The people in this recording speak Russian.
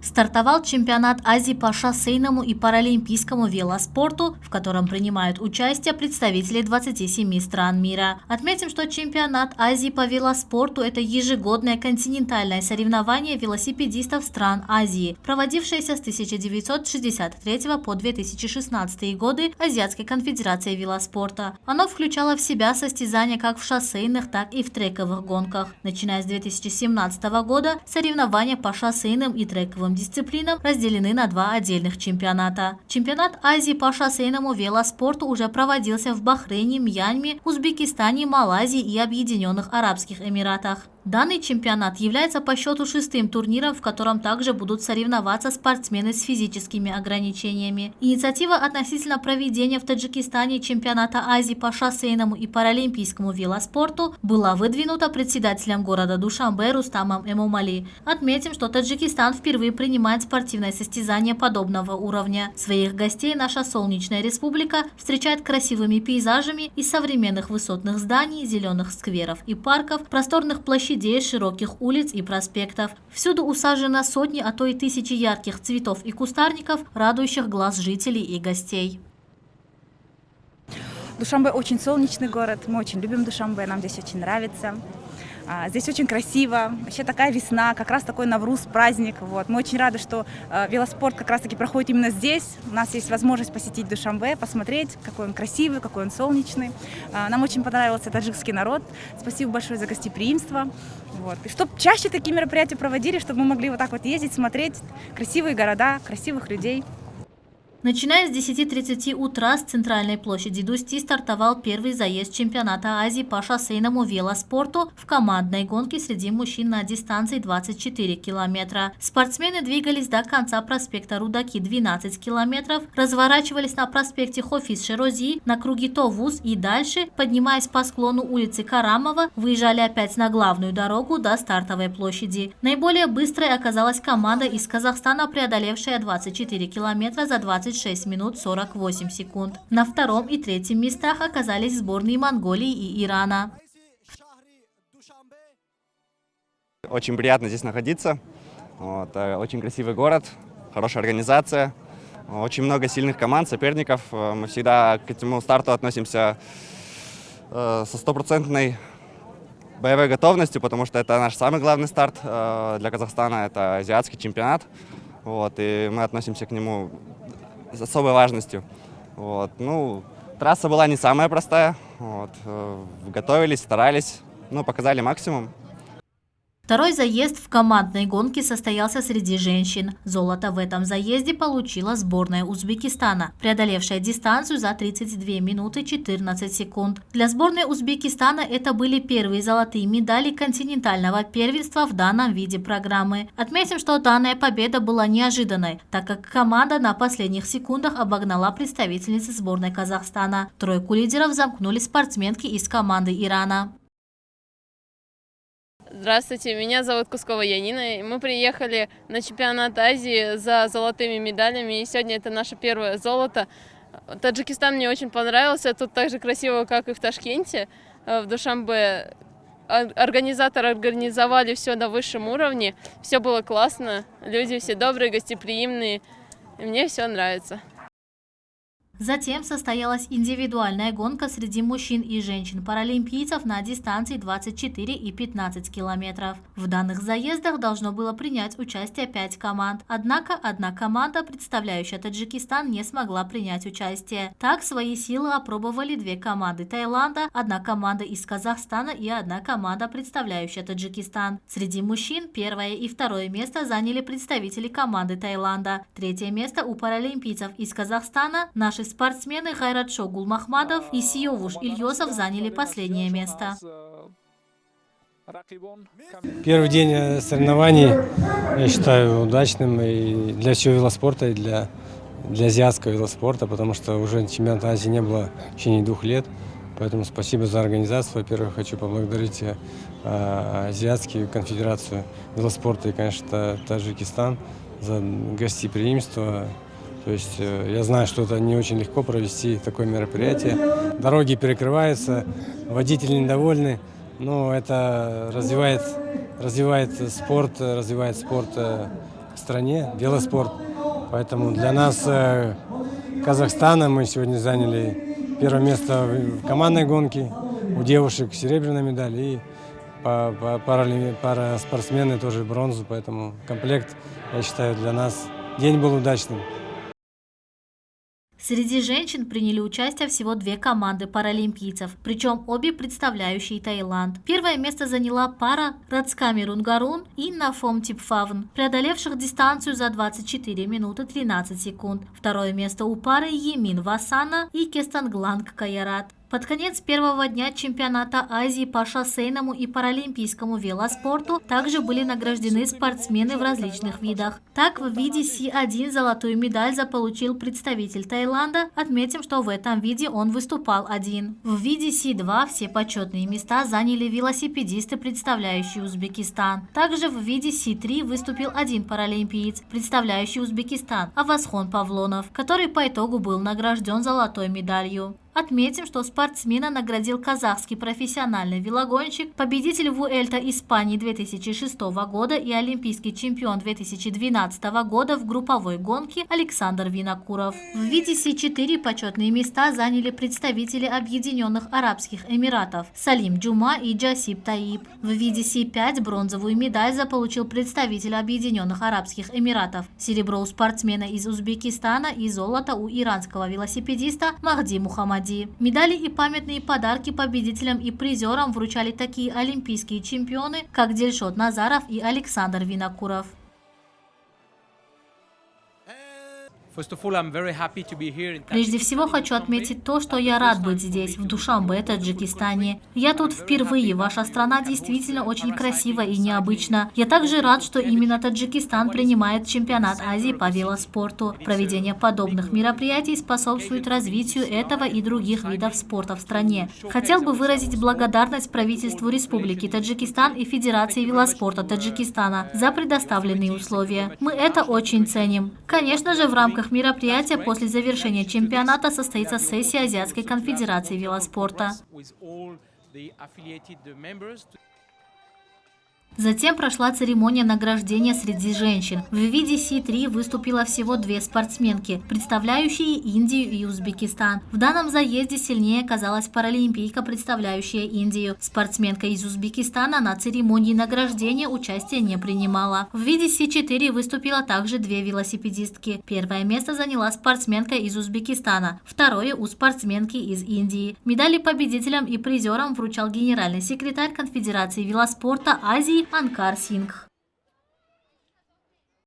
Стартовал чемпионат Азии по шоссейному и паралимпийскому велоспорту, в котором принимают участие представители 27 стран мира. Отметим, что чемпионат Азии по велоспорту – это ежегодное континентальное соревнование велосипедистов стран Азии, проводившееся с 1963 по 2016 годы Азиатской конфедерацией велоспорта. Оно включало в себя состязания как в шоссейных, так и в трековых гонках. Начиная с 2017 года соревнования по шоссейным и трековым дисциплинам разделены на два отдельных чемпионата. Чемпионат Азии по шоссейному велоспорту уже проводился в Бахрейне, Мьянме, Узбекистане, Малайзии и Объединенных Арабских Эмиратах. Данный чемпионат является по счету шестым турниром, в котором также будут соревноваться спортсмены с физическими ограничениями. Инициатива относительно проведения в Таджикистане чемпионата Азии по шоссейному и паралимпийскому велоспорту была выдвинута председателем города Душанбе Рустамом Эмомали. Отметим, что Таджикистан впервые принимает спортивное состязание подобного уровня. Своих гостей наша солнечная республика встречает красивыми пейзажами из современных высотных зданий, зеленых скверов и парков, просторных площадей, широких улиц и проспектов. Всюду усажено сотни, а то и тысячи ярких цветов и кустарников, радующих глаз жителей и гостей. Душанбе очень солнечный город, мы очень любим Душанбе, нам здесь очень нравится. Здесь очень красиво, вообще такая весна, как раз такой Навруз, праздник. Вот. Мы очень рады, что велоспорт как раз таки проходит именно здесь. У нас есть возможность посетить Душанбе, посмотреть, какой он красивый, какой он солнечный. Нам очень понравился таджикский народ. Спасибо большое за гостеприимство. Вот. И чтобы чаще такие мероприятия проводили, чтобы мы могли вот так вот ездить, смотреть красивые города, красивых людей. Начиная с 10:30 утра с центральной площади Дусти стартовал первый заезд чемпионата Азии по шоссейному велоспорту в командной гонке среди мужчин на дистанции 24 километра. Спортсмены двигались до конца проспекта Рудаки 12 километров, разворачивались на проспекте Хофиз Ширози, на круге Товуз и дальше, поднимаясь по склону улицы Карамова, выезжали опять на главную дорогу до стартовой площади. Наиболее быстрой оказалась команда из Казахстана, преодолевшая 24 километра за 26 минут 48 секунд. На втором и третьем местах оказались сборные Монголии и Ирана. Очень приятно здесь находиться. Очень красивый город, хорошая организация, очень много сильных команд, соперников. Мы всегда к этому старту относимся со стопроцентной боевой готовностью, потому что это наш самый главный старт для Казахстана, это азиатский чемпионат. И мы относимся к нему с особой важностью. Трасса была не самая простая. Готовились, старались, показали максимум. Второй заезд в командной гонке состоялся среди женщин. Золото в этом заезде получила сборная Узбекистана, преодолевшая дистанцию за 32 минуты 14 секунд. Для сборной Узбекистана это были первые золотые медали континентального первенства в данном виде программы. Отметим, что данная победа была неожиданной, так как команда на последних секундах обогнала представительницы сборной Казахстана. Тройку лидеров замкнули спортсменки из команды Ирана. Здравствуйте, меня зовут Кускова Янина. Мы приехали на чемпионат Азии за золотыми медалями, и сегодня это наше первое золото. Таджикистан мне очень понравился, тут так же красиво, как и в Ташкенте, в Душанбе. Организаторы организовали все на высшем уровне, все было классно, люди все добрые, гостеприимные, и мне все нравится. Затем состоялась индивидуальная гонка среди мужчин и женщин-паралимпийцев на дистанции 24 и 15 километров. В данных заездах должно было принять участие 5 команд. Однако одна команда, представляющая Таджикистан, не смогла принять участие. Так свои силы опробовали две команды Таиланда, одна команда из Казахстана и одна команда, представляющая Таджикистан. Среди мужчин первое и второе место заняли представители команды Таиланда. Третье место у паралимпийцев из Казахстана наши спортсмены Хайратшо Гулмахмадов и Сиовуш Ильёсов заняли последнее место. Первый день соревнований я считаю удачным и для всего велоспорта, и для азиатского велоспорта, потому что уже чемпионата Азии не было в течение 2 лет. Поэтому спасибо за организацию. Во-первых, хочу поблагодарить Азиатскую конфедерацию велоспорта и, конечно, Таджикистан за гостеприимство. То есть я знаю, что это не очень легко провести такое мероприятие. Дороги перекрываются, водители недовольны, но это развивает спорт стране, велоспорт. Поэтому для нас, Казахстана, мы сегодня заняли первое место в командной гонке, у девушек серебряная медаль и пара спортсмены тоже бронзу. Поэтому комплект, я считаю, для нас день был удачным. Среди женщин приняли участие всего 2 команды паралимпийцев, причем обе представляющие Таиланд. Первое место заняла пара Рацками Рунгарун и Нафом Типфавн, преодолевших дистанцию за 24 минуты 13 секунд. Второе место у пары Емин Васана и Кестангланг Каярат. Под конец первого дня чемпионата Азии по шоссейному и паралимпийскому велоспорту также были награждены спортсмены в различных видах. Так, в виде Си-1 золотую медаль заполучил представитель Таиланда. Отметим, что в этом виде он выступал один. В виде Си-2 все почетные места заняли велосипедисты, представляющие Узбекистан. Также в виде Си-3 выступил один паралимпиец, представляющий Узбекистан, Авасхон Павлонов, который по итогу был награжден золотой медалью. Отметим, что спортсмена наградил казахский профессиональный велогонщик, победитель Вуэльта Испании 2006 года и олимпийский чемпион 2012 года в групповой гонке Александр Винокуров. В виде Си-4 почетные места заняли представители Объединенных Арабских Эмиратов Салим Джума и Джасип Таиб. В виде Си-5 бронзовую медаль заполучил представитель Объединенных Арабских Эмиратов, серебро у спортсмена из Узбекистана и золото у иранского велосипедиста Махди Мухаммади. Медали и памятные подарки победителям и призерам вручали такие олимпийские чемпионы, как Дильшот Назаров и Александр Винокуров. Прежде всего хочу отметить то, что я рад быть здесь, в Душанбе, Таджикистане. Я тут впервые, ваша страна действительно очень красива и необычна. Я также рад, что именно Таджикистан принимает чемпионат Азии по велоспорту. Проведение подобных мероприятий способствует развитию этого и других видов спорта в стране. Хотел бы выразить благодарность правительству Республики Таджикистан и Федерации велоспорта Таджикистана за предоставленные условия. Мы это очень ценим. Конечно же, в рамках мероприятия после завершения чемпионата состоится сессия Азиатской конфедерации велоспорта. Затем прошла церемония награждения среди женщин. В виде Си-3 выступило всего 2 спортсменки, представляющие Индию и Узбекистан. В данном заезде сильнее оказалась паралимпийка, представляющая Индию. Спортсменка из Узбекистана на церемонии награждения участия не принимала. В виде Си-4 выступило также 2 велосипедистки. Первое место заняла спортсменка из Узбекистана, второе у спортсменки из Индии. Медали победителям и призерам вручал генеральный секретарь Конфедерации велоспорта Азии Анкар Сингх.